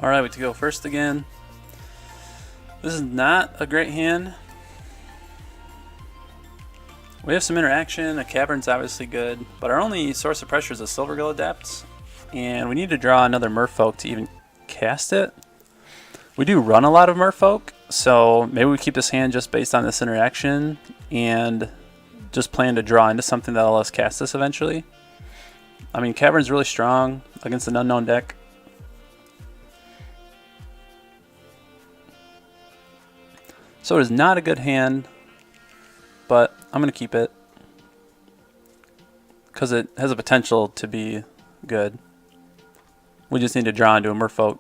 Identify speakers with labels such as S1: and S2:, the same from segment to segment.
S1: Alright, we to go first again. This is not a great hand. We have some interaction. A Cavern's obviously good, but our only source of pressure is a Silvergill Adept, and we need to draw another Merfolk to even cast it. We do run a lot of Merfolk, so maybe we keep this hand just based on this interaction and just plan to draw into something that'll let us cast this eventually. I mean, Cavern's really strong against an unknown deck. So it is not a good hand, but I'm going to keep it because it has a potential to be good. We just need to draw into a Merfolk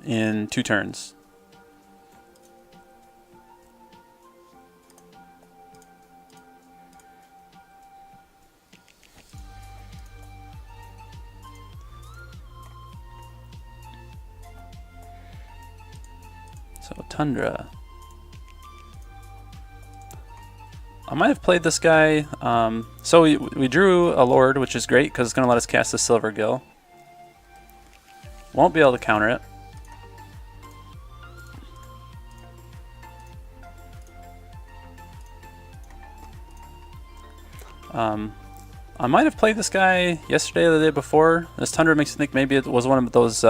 S1: in 2 turns. So Tundra. I might have played this guy. So we drew a Lord, which is great because it's going to let us cast the Silvergill. Won't be able to counter it. I might have played this guy yesterday or the day before. This Tundra makes me think maybe it was one of those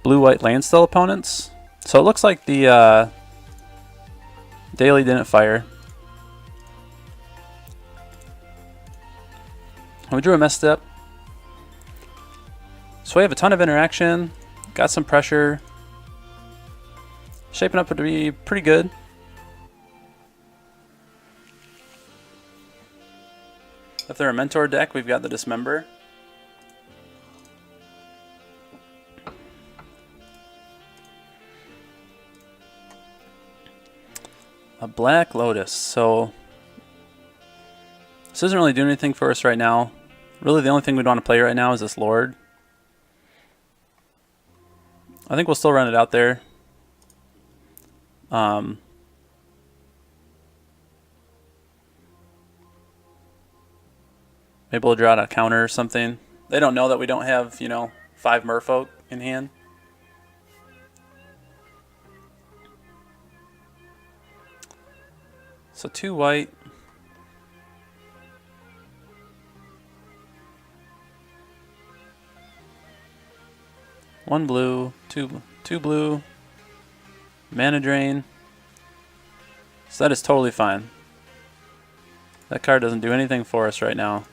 S1: blue-white Landstill opponents. So it looks like the daily didn't fire. We drew a Misstep. So we have a ton of interaction, got some pressure, shaping up to be pretty good. If they're a Mentor deck, we've got the Dismember. A Black Lotus. So this isn't really doing anything for us right now. Really, the only thing we'd want to play right now is this Lord. I think we'll still run it out there. Maybe we'll draw out a counter or something. They don't know that we don't have, 5 Merfolk in hand. So 2 white. One blue, two blue, mana drain. So that is totally fine. That card doesn't do anything for us right now.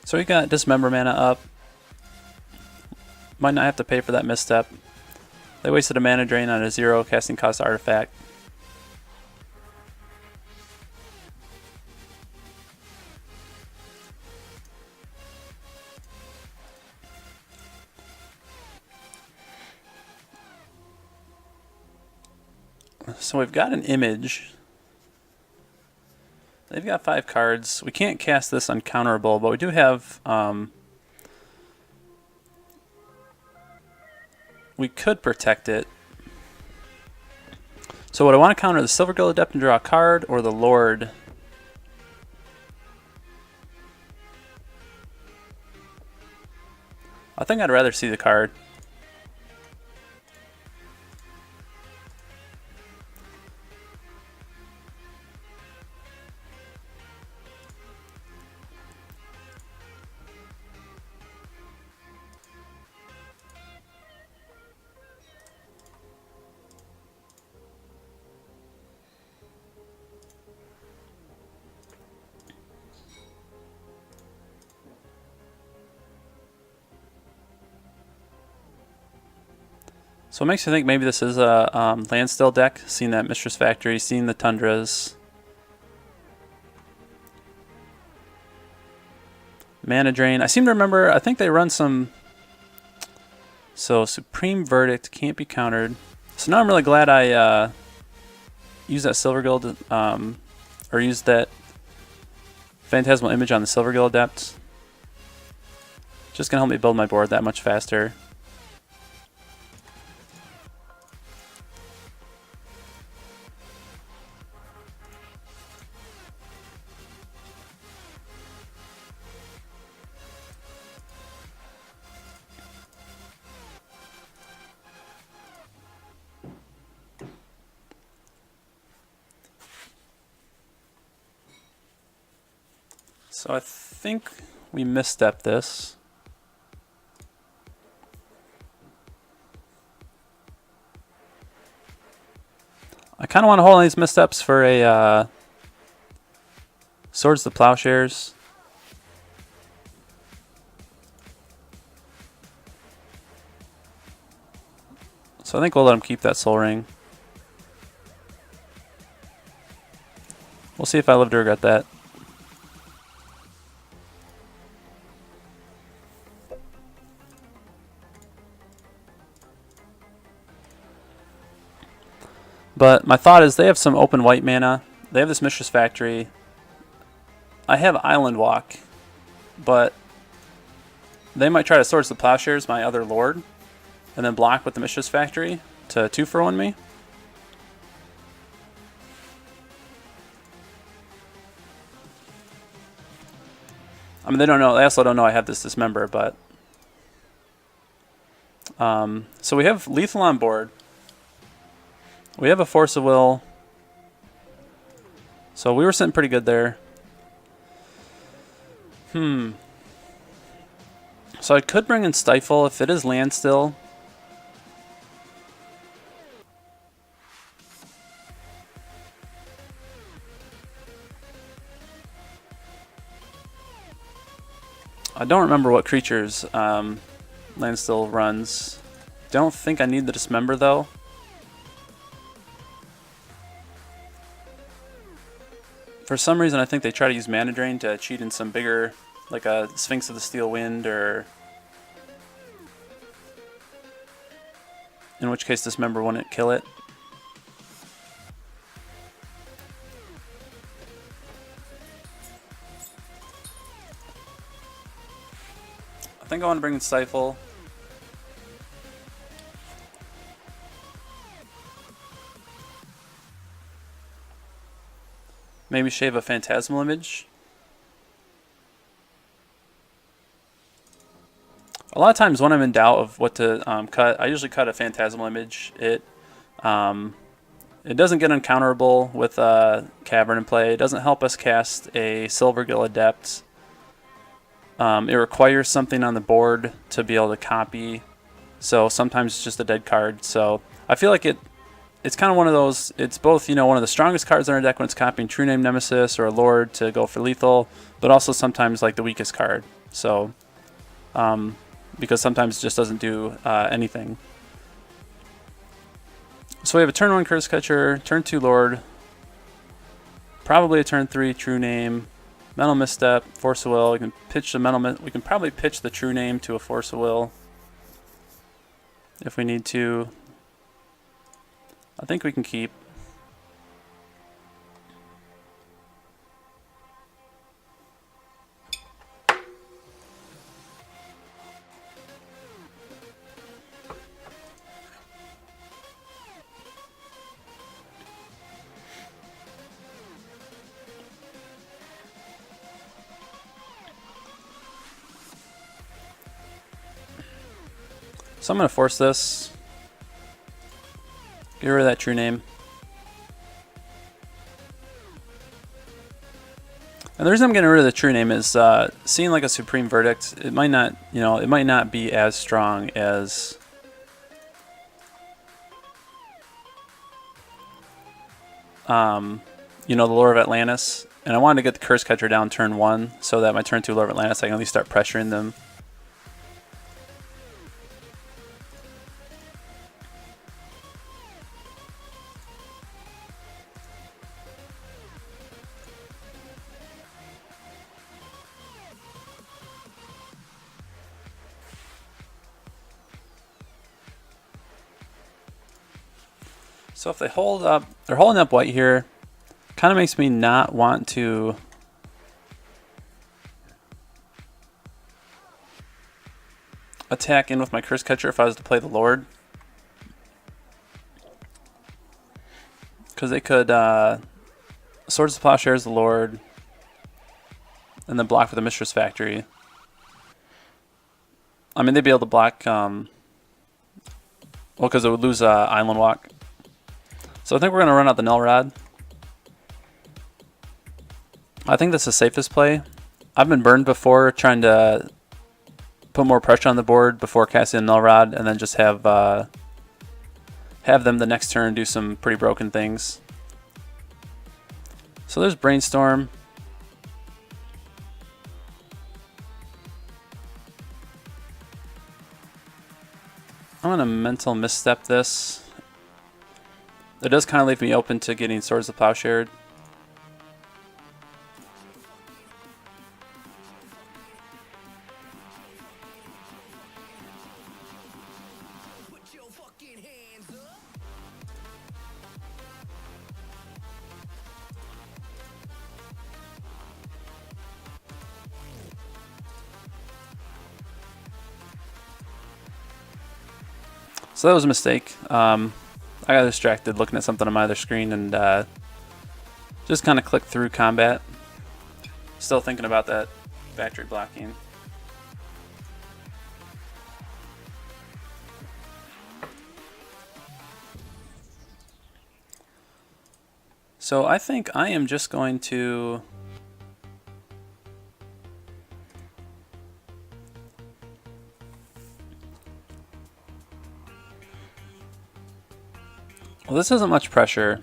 S1: So we got Dismember mana up. Might not have to pay for that Misstep. They wasted a mana drain on a 0 casting cost artifact. So we've got an image. They've got 5 cards. We can't cast this uncounterable, but we do have... we could protect it. So would I want to counter the Silvergill Adept and draw a card, or the Lord? I think I'd rather see the card. So it makes you think maybe this is a Landstill deck. Seen that Mistress Factory, seen the Tundras. Mana Drain. I seem to remember, I think they run some So Supreme Verdict can't be countered. So now I'm really glad I used that Silvergill or used that Phantasmal Image on the Silvergill Adept. Just gonna help me build my board that much faster. So I think we misstepped this. I kind of want to hold on these missteps for a Swords to Plowshares. So I think we'll let him keep that Soul Ring. We'll see if I live to regret that. But my thought is they have some open white mana. They have this Mistress Factory. I have Island Walk, but they might try to Swords to Plowshares my other Lord, and then block with the Mistress Factory to 2-for-1 me. I mean, they don't know. They also don't know I have this Dismember, but so we have lethal on board. We have a Force of Will, so we were sitting pretty good there. So I could bring in Stifle if it is Landstill. I don't remember what creatures Landstill runs. Don't think I need the Dismember though. For some reason, I think they try to use Mana Drain to cheat in some bigger, like a Sphinx of the Steel Wind, or in which case Dismember wouldn't kill it. I think I want to bring in Stifle. Maybe shave a Phantasmal Image. A lot of times when I'm in doubt of what to cut, I usually cut a Phantasmal Image. It doesn't get uncounterable with Cavern in play. It doesn't help us cast a Silvergill Adept. It requires something on the board to be able to copy. So sometimes it's just a dead card. So I feel like it's kind of one of those, it's both, you know, one of the strongest cards in our deck when it's copying True-Name Nemesis or a Lord to go for lethal, but also sometimes like the weakest card. So, because sometimes it just doesn't do anything. So we have a turn 1 Cursecatcher, turn 2 Lord, probably a turn 3 True-Name, Mental Misstep, Force of Will. We can pitch the we can probably pitch the True-Name to a Force of Will if we need to. I think we can keep. So I'm going to force this. Get rid of that True-Name. And the reason I'm getting rid of the True-Name is seeing like a Supreme Verdict, it might not, you know, it might not be as strong as you know, the Lord of Atlantis. And I wanted to get the Cursecatcher down turn 1 so that my turn 2 Lord of Atlantis I can at least start pressuring them. So if they hold up, they're holding up white here. Kind of makes me not want to attack in with my Cursecatcher if I was to play the Lord. Because they could Swords of Plowshares the Lord, and then block for the Mistress Factory. I mean, they'd be able to block, well, because it would lose Island Walk. So I think we're going to run out the Null Rod. I think that's the safest play. I've been burned before trying to put more pressure on the board before casting a Null Rod, and then just have them the next turn do some pretty broken things. So there's Brainstorm. I'm gonna Mental Misstep this. It does kind of leave me open to getting Swords of Plowshare. So that was a mistake. I got distracted looking at something on my other screen and just kind of clicked through combat. Still thinking about that factory blocking. So I think I am just going to well, this isn't much pressure.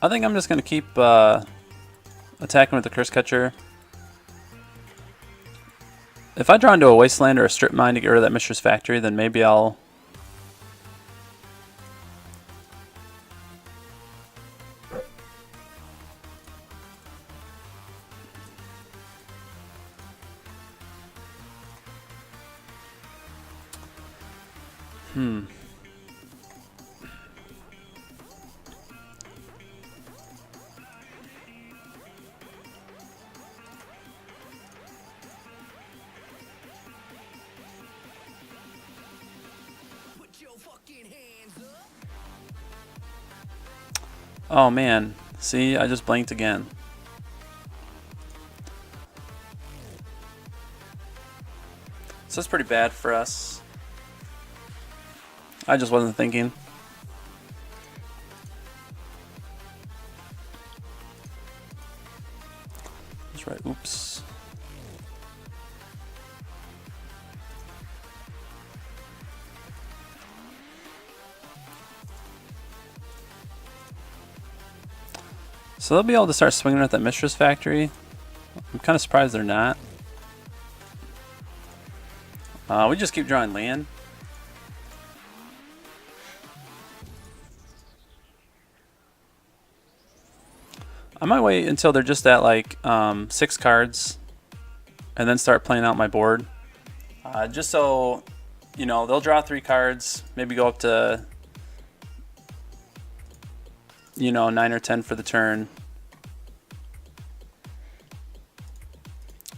S1: I think I'm just going to keep attacking with the Cursecatcher. If I draw into a Wasteland or a Strip Mine to get rid of that Mistress Factory, then maybe I'll... Oh man, see, I just blanked again. So that's pretty bad for us. I just wasn't thinking. That's right, oops. So they'll be able to start swinging at that Mistress Factory. I'm kind of surprised they're not. We just keep drawing land. I might wait until they're just at like 6 cards and then start playing out my board. Just so, you know, they'll draw 3 cards, maybe go up to, you know, 9 or 10 for the turn.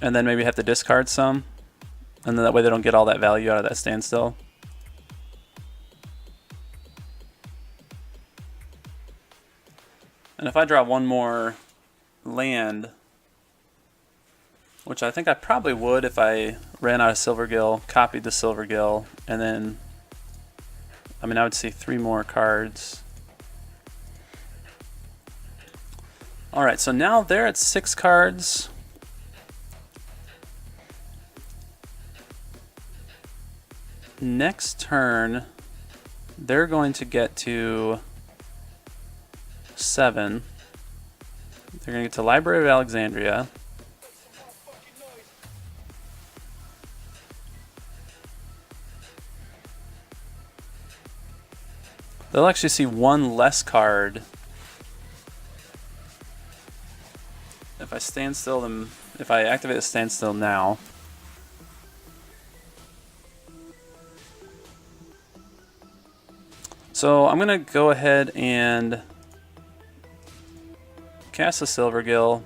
S1: And then maybe have to discard some. And then that way they don't get all that value out of that standstill. And if I draw one more land, which I think I probably would if I ran out of Silvergill, copied the Silvergill, and then, I mean, I would see 3 more cards. Alright, so now they're at 6 cards. Next turn, they're going to get to 7. They're going to get to Library of Alexandria. They'll actually see 1 less card if I stand still them if I activate the standstill now. So I'm going to go ahead and cast a Silvergill.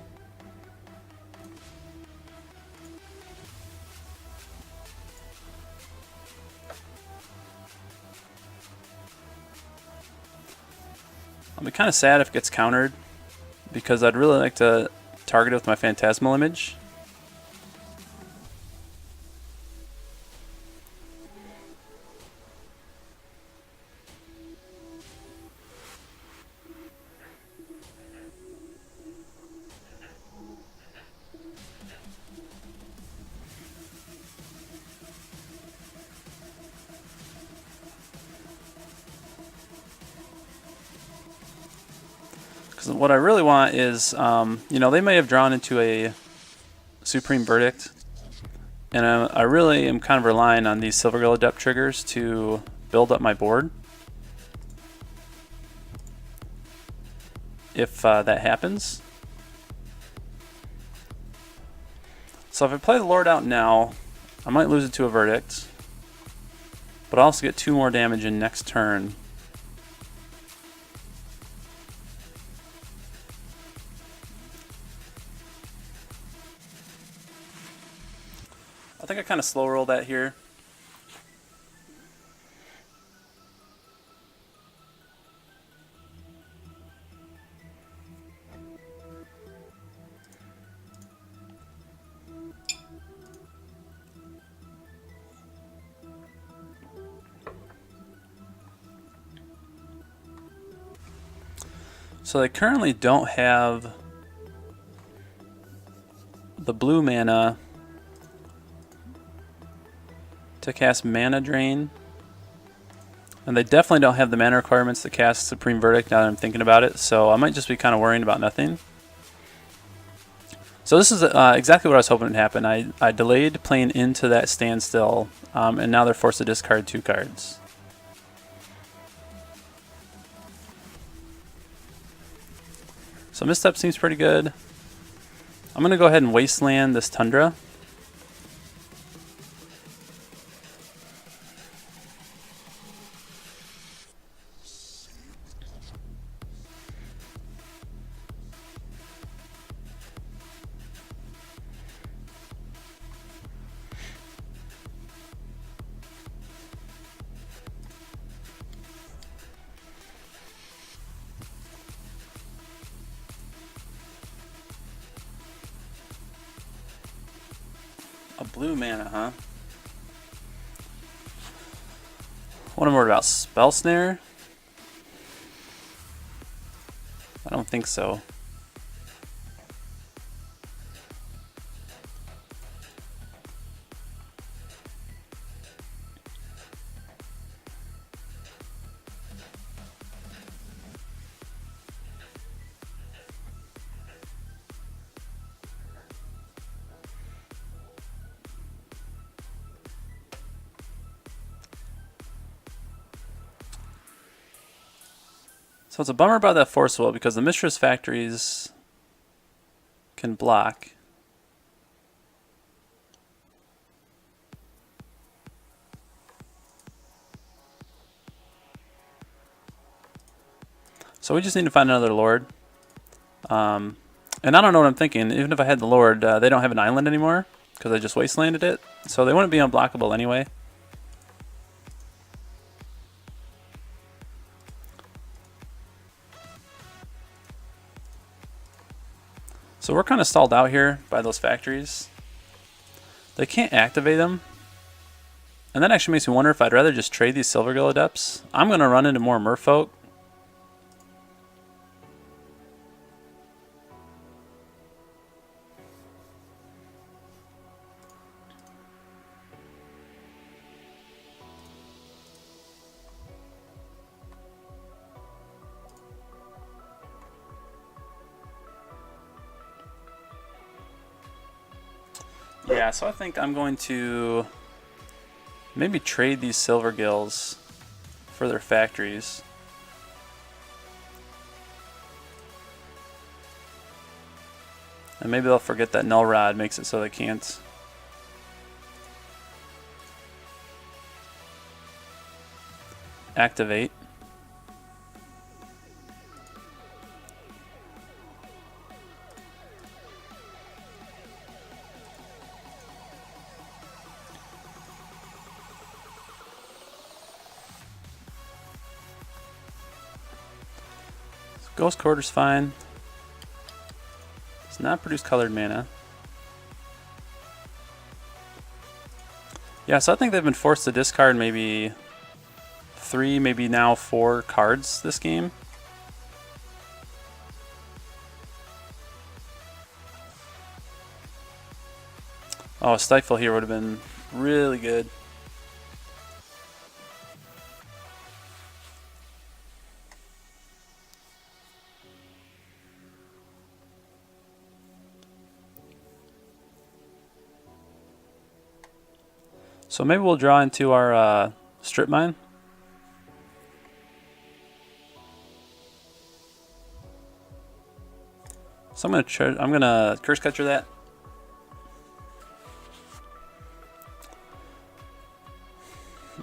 S1: I'll be kind of sad if it gets countered, because I'd really like to target it with my Phantasmal Image. Because what I really want is, you know, they may have drawn into a Supreme Verdict, and I really am kind of relying on these Silvergill Adept triggers to build up my board. If that happens. So if I play the Lord out now, I might lose it to a Verdict, but I'll also get 2 more damage in next turn. I think I kind of slow roll that here. So they currently don't have the blue mana to cast Mana Drain, and they definitely don't have the mana requirements to cast Supreme Verdict now that I'm thinking about it, so I might just be kind of worrying about nothing. So this is exactly what I was hoping would happen. I delayed playing into that standstill, and now they're forced to discard 2 cards. So Misstep seems pretty good. I'm going to go ahead and Wasteland this Tundra. A blue mana, huh? What am I worried about? Spell Snare? I don't think so. So it's a bummer about that Force Will, because the Mistress Factories can block. So we just need to find another Lord. And I don't know what I'm thinking. Even if I had the Lord, they don't have an island anymore, because I just Wastelanded it. So they wouldn't be unblockable anyway. So we're kind of stalled out here by those factories. They can't activate them. And that actually makes me wonder if I'd rather just trade these Silvergill Adepts. I'm going to run into more Merfolk. Yeah, so I think I'm going to maybe trade these Silvergills for their factories. And maybe they'll forget that Null Rod makes it so they can't. Activate. Ghost Quarter's fine. Does not produce colored mana. Yeah, so I think they've been forced to discard maybe 3, maybe now 4 cards this game. Oh, a Stifle here would have been really good. So maybe we'll draw into our Strip Mine. So I'm gonna Cursecatcher that.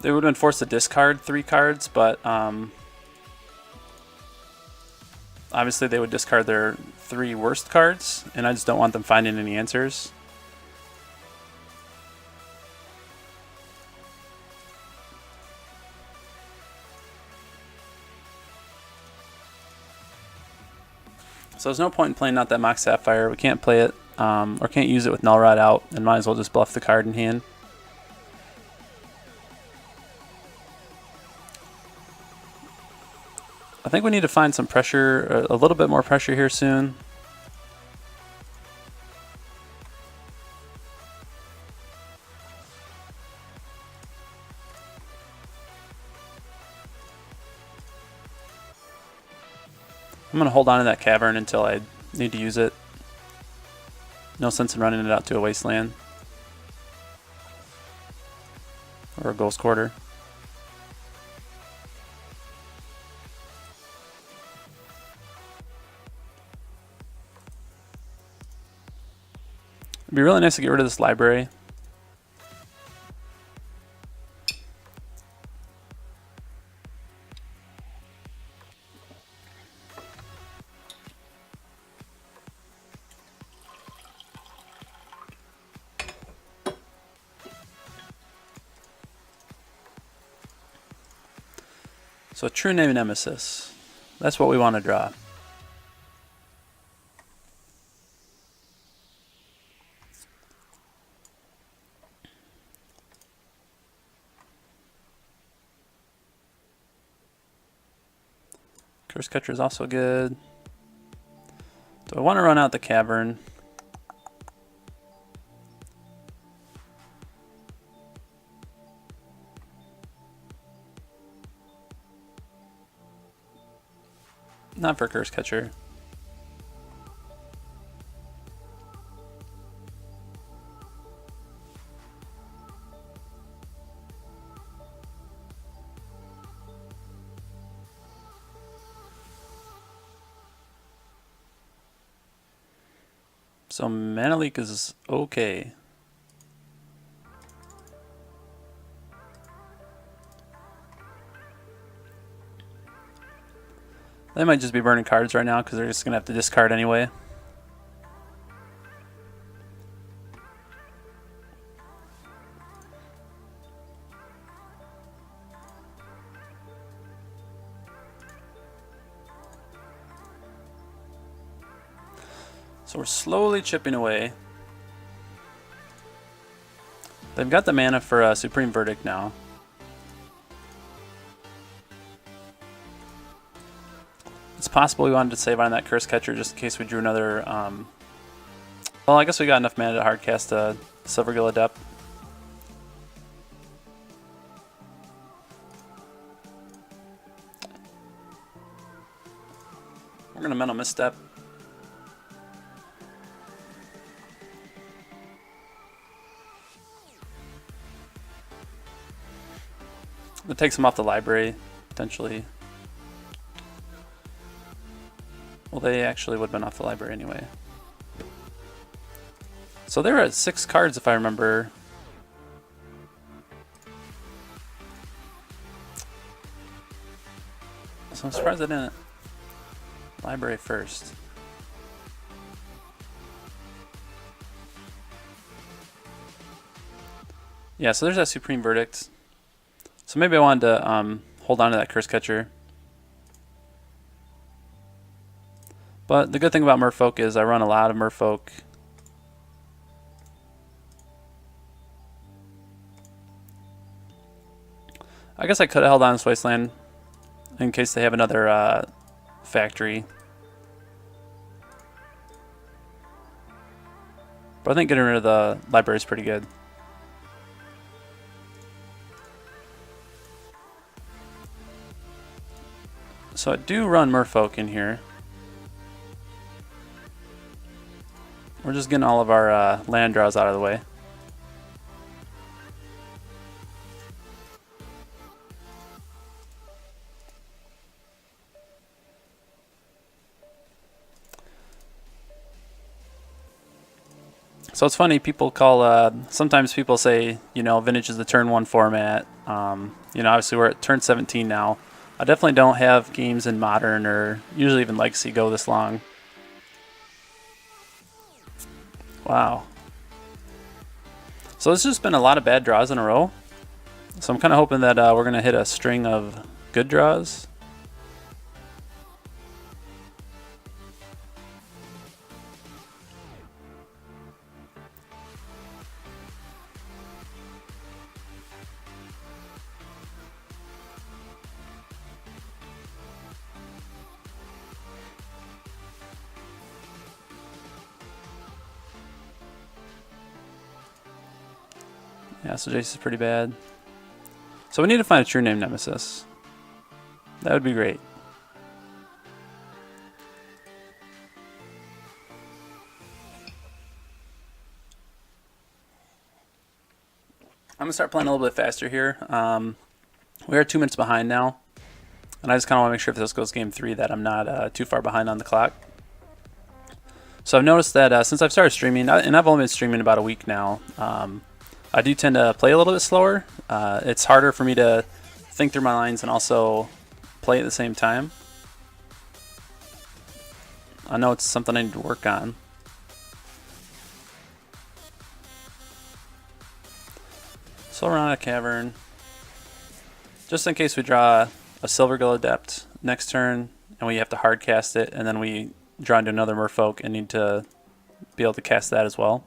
S1: They would have been forced to discard 3 cards, but obviously they would discard their 3 worst cards, and I just don't want them finding any answers. So there's no point in playing out that Mox Sapphire. We can't play it, or can't use it with Null Rod out, and might as well just bluff the card in hand. I think we need to find some pressure, a little bit more pressure here soon. I'm going to hold on to that Cavern until I need to use it. No sense in running it out to a Wasteland. Or a Ghost Quarter. It'd be really nice to get rid of this library. So True-Name Nemesis. That's what we want to draw. Cursecatcher is also good. Do I want to run out the Cavern? Not for Cursecatcher. So Mana Leak is okay. They might just be burning cards right now because they're just going to have to discard anyway. So we're slowly chipping away. They've got the mana for Supreme Verdict now. It's possible we wanted to save on that Cursecatcher just in case we drew another... well, I guess we got enough mana to hardcast a Silvergill Adept. We're going to Mental Misstep. It takes him off the library, potentially. Well, they actually would have been off the library anyway. So they were at 6 cards if I remember. So I'm surprised I didn't library first. Yeah, so there's that Supreme Verdict. So maybe I wanted to hold on to that Cursecatcher. But the good thing about Merfolk is I run a lot of Merfolk. I guess I could have held on to Wasteland in case they have another factory. But I think getting rid of the library is pretty good. So I do run Merfolk in here. We're just getting all of our land draws out of the way. So it's funny, people call, sometimes people say, you know, Vintage is the turn 1 format. You know, obviously we're at turn 17 now. I definitely don't have games in Modern or usually even Legacy go this long. Wow. So it's just been a lot of bad draws in a row. So I'm kind of hoping that we're going to hit a string of good draws. Yeah, so Jace is pretty bad. So we need to find a True-Name Nemesis. That would be great. I'm going to start playing a little bit faster here. We are 2 minutes behind now. And I just kind of want to make sure if this goes game 3 that I'm not too far behind on the clock. So I've noticed that since I've started streaming, and I've only been streaming about a week now, I do tend to play a little bit slower. It's harder for me to think through my lines and also play at the same time. I know it's something I need to work on. So we're on a Cavern. Just in case we draw a Silvergill Adept next turn and we have to hard cast it and then we draw into another Merfolk and need to be able to cast that as well.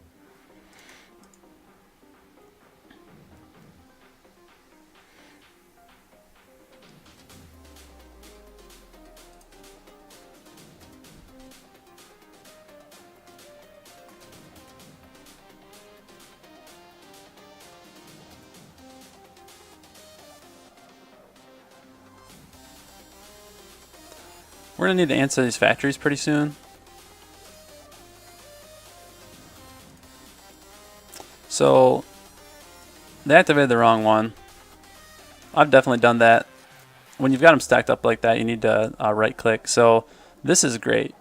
S1: We're going to need to answer these factories pretty soon. So, they activated the wrong one. I've definitely done that. When you've got them stacked up like that, you need to right click. So, this is great.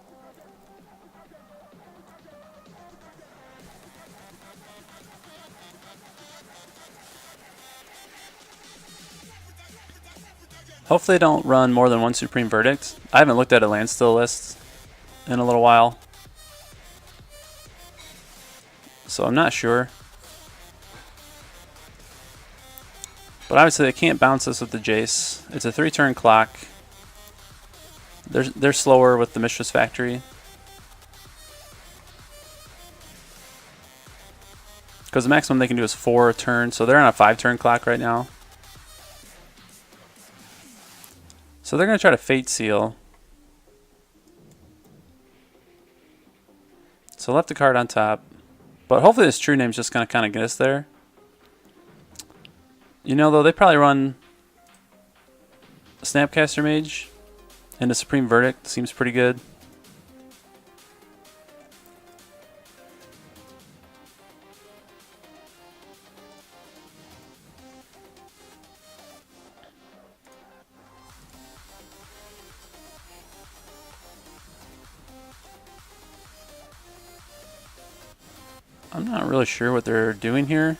S1: Hopefully they don't run more than one Supreme Verdict. I haven't looked at a Landstill list in a little while, so I'm not sure. But obviously they can't bounce this with the Jace. It's a 3-turn clock. They're slower with the Mistress Factory. Because the maximum they can do is 4 a turn, so they're on a 5-turn clock right now. So they're going to try to Fate Seal. So left a card on top. But hopefully this True-Name's just going to kind of get us there. You know, though, they probably run a Snapcaster Mage and a Supreme Verdict. Seems pretty good. I'm not really sure what they're doing here.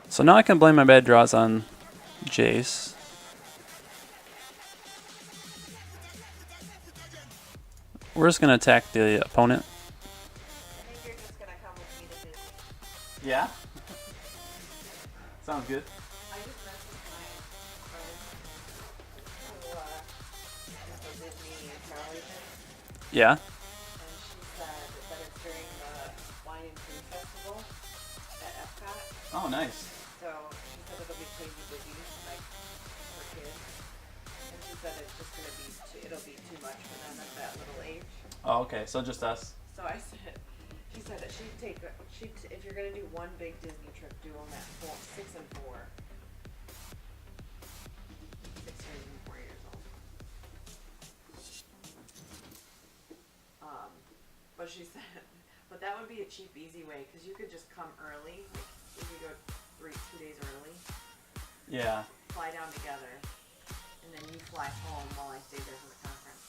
S1: So now I can blame my bad draws on Jace. We're just going to attack the opponent.
S2: I think you're just gonna come with me to Disney.
S1: Yeah? Sounds good.
S2: I just messed with my friend who is a Disney travel agent,
S1: Yeah?
S2: and she said that it's during the Wine and Food Festival at Epcot.
S1: Oh, nice.
S2: So she said it'll be crazy busy, like for kids. And she said it's just gonna be it'll be too much for them at that little age.
S1: Oh, okay. So just us.
S2: So I said, she said that if you're gonna do one big Disney trip, do them at 6 and 4. 6 years and 4 years old. But she said, but that would be a cheap, easy way, because you could just come early. Like, if you go 2 days early,
S1: Yeah.
S2: fly down together, and then you fly home while I stay there for the conference.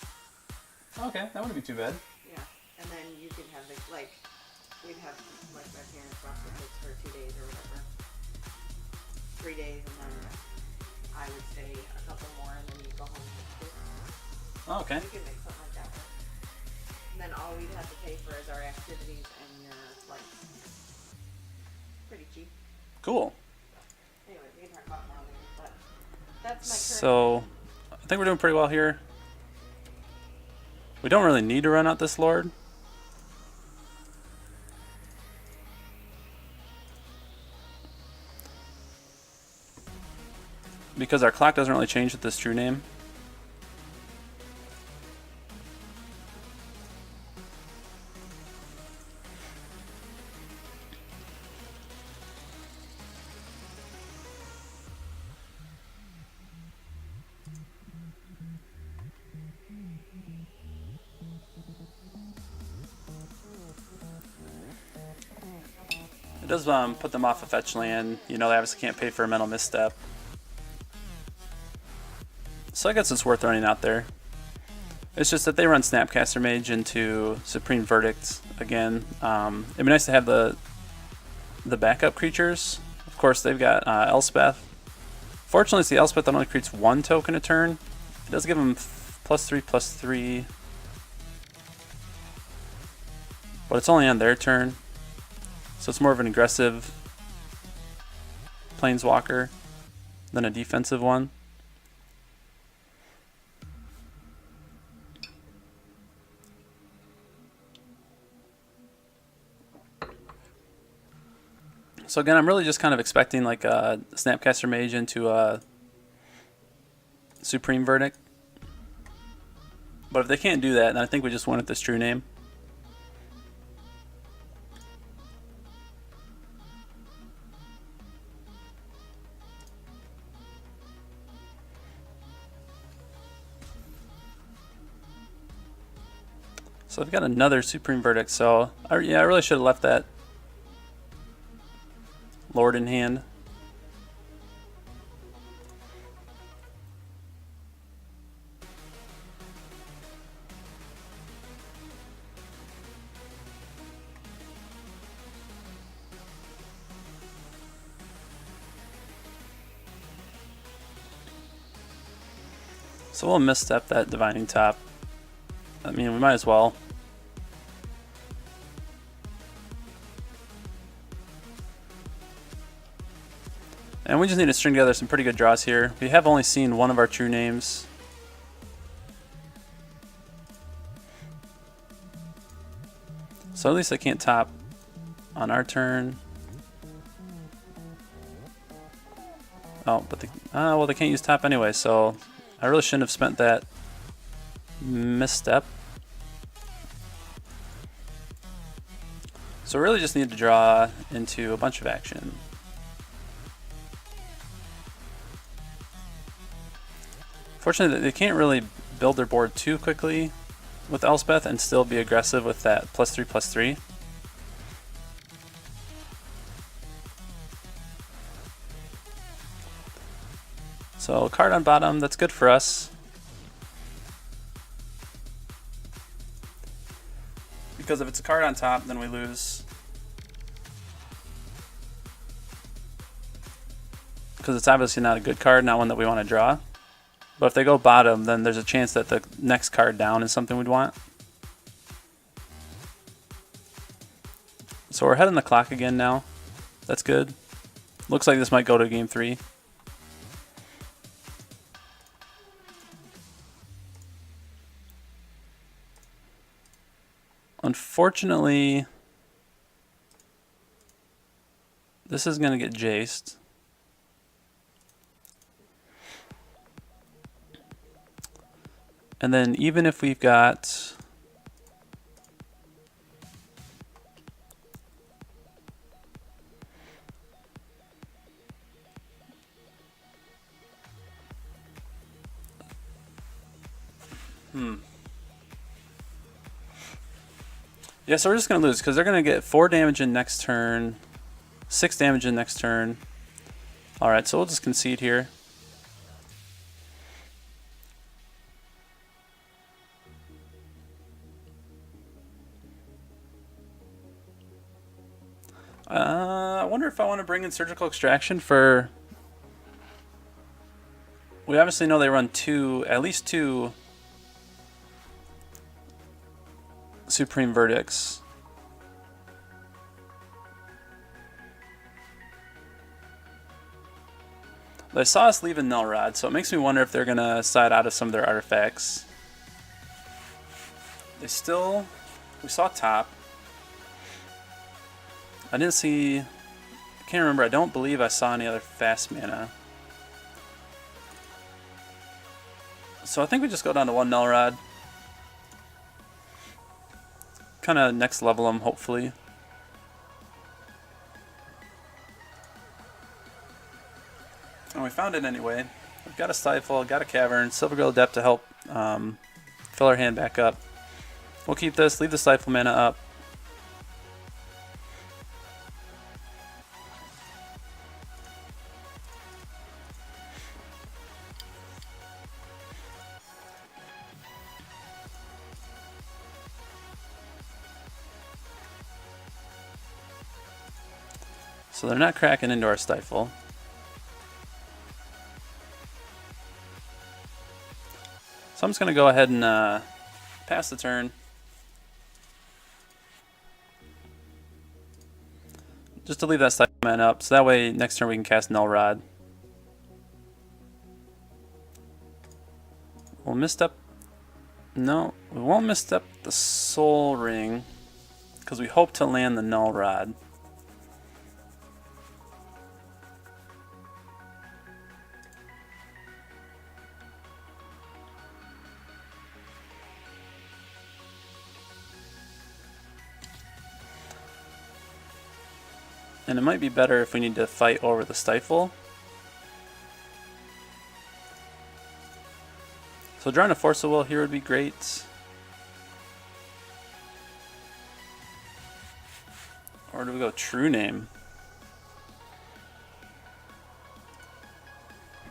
S1: Okay, that wouldn't be too bad.
S2: Yeah, and then you could have we'd have like my parents watch the kids for 2 days or whatever, 3 days, and then I would stay a couple more, and then you go home with the kids.
S1: Oh, okay.
S2: We could make something like that work. And then all we'd have to pay for is our activities and your flights. Pretty cheap.
S1: Cool.
S2: Anyway, we can talk about more later, but that's my current.
S1: So, I think we're doing pretty well here. We don't really need to run out this Lord. Because our clock doesn't really change with this true name. It does put them off a fetch land. You know, they obviously can't pay for a Mental Misstep. So I guess it's worth running out there. It's just that they run Snapcaster Mage into Supreme Verdict again. It'd be nice to have the backup creatures. Of course, they've got Elspeth. Fortunately, it's the Elspeth that only creates 1 token a turn. It does give them +3/+3. But it's only on their turn. So it's more of an aggressive Planeswalker than a defensive one. So again, I'm really just kind of expecting like a Snapcaster Mage into a Supreme Verdict. But if they can't do that, then I think we just win with this true name. So I've got another Supreme Verdict, so I really should have left that Lord in hand. So we'll misstep that Divining Top. I mean, we might as well. And we just need to string together some pretty good draws here. We have only seen one of our true names. So at least they can't top on our turn. Oh, but well, they can't use top anyway, so I really shouldn't have spent that misstep. So we really just need to draw into a bunch of action. Fortunately, they can't really build their board too quickly with Elspeth and still be aggressive with that +3/+3. So card on bottom, that's good for us. Because if it's a card on top, then we lose. Because it's obviously not a good card, not one that we want to draw. But if they go bottom, then there's a chance that the next card down is something we'd want. So we're ahead on the clock again now. That's good. Looks like this might go to game 3. Unfortunately, this is going to get jaced. And then even if we've got yeah, so we're just going to lose because they're going to get 4 damage in next turn, 6 damage in next turn. Alright, so we'll just concede here. I wonder if I want to bring in Surgical Extraction for... We obviously know they run at least two Supreme Verdicts. They saw us leave a Null Rod, so it makes me wonder if they're going to side out of some of their artifacts. We saw top. I didn't see, I can't remember, I don't believe I saw any other fast mana. So I think we just go down to 1 Null Rod. Kind of next level them, hopefully. And we found it anyway. We've got a Stifle, got a Cavern, Silvergill Adept to help fill our hand back up. We'll keep this, leave the Stifle mana up. So they're not cracking into our Stifle. So I'm just going to go ahead and pass the turn. Just to leave that Stifle mana up, so that way next turn we can cast Null Rod. We'll misstep. No, we won't misstep the Soul Ring, because we hope to land the Null Rod. And it might be better if we need to fight over the Stifle. So drawing a Force of Will here would be great. Or do we go True-Name?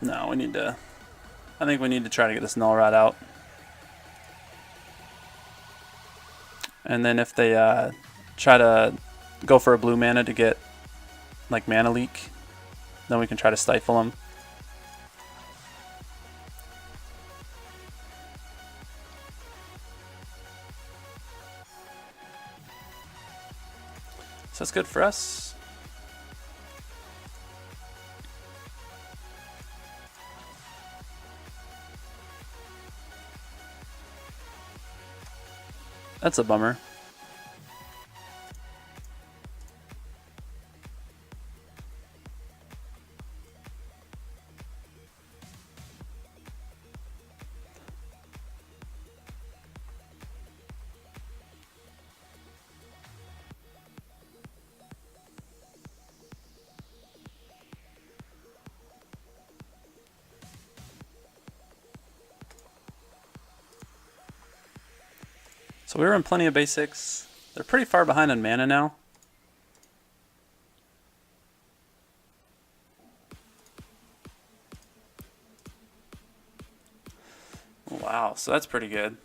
S1: No, we need to... I think we need to try to get this Null Rod out. And then if they try to go for a blue mana to get like mana leak, then we can try to Stifle them. So that's good for us. That's a bummer. So we were in plenty of basics. They're pretty far behind on mana now. Wow, so that's pretty good.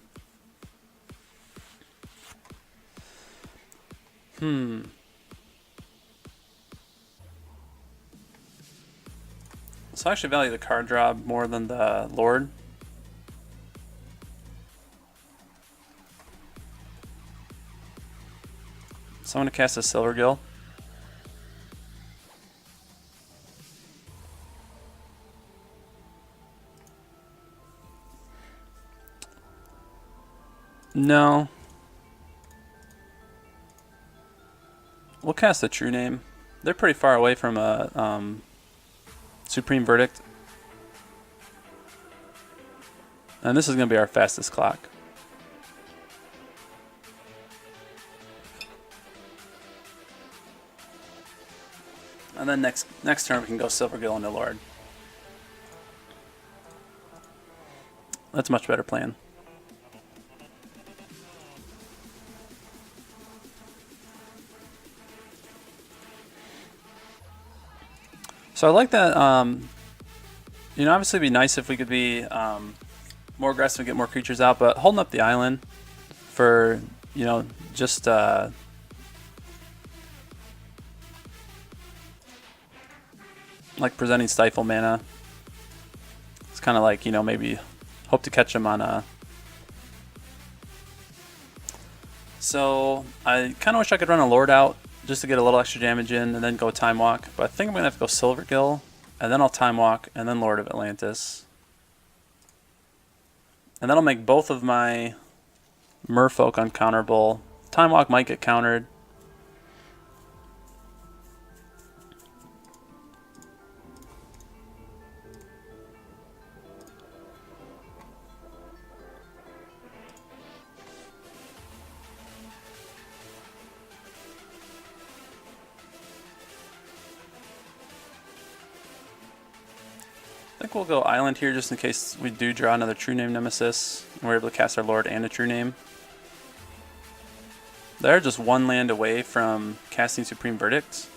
S1: So I actually value the card draw more than the Lord. So I'm going to cast a Silvergill. No. We'll cast a True-Name. They're pretty far away from a Supreme Verdict. And this is going to be our fastest clock. And then next turn we can go Silvergill into Lord. That's a much better plan. So I like that, you know, obviously it'd be nice if we could be more aggressive and get more creatures out, but holding up the island for, you know, just like presenting Stifle mana. It's kind of like, you know, maybe hope to catch him on a... So I kind of wish I could run a Lord out just to get a little extra damage in and then go Timewalk. But I think I'm going to have to go Silvergill, and then I'll Timewalk, and then Lord of Atlantis. And that'll make both of my Merfolk uncounterable. Timewalk might get countered. I think we'll go Island here just in case we do draw another True-Name Nemesis and we're able to cast our Lord and a True-Name. They're just one land away from casting Supreme Verdict.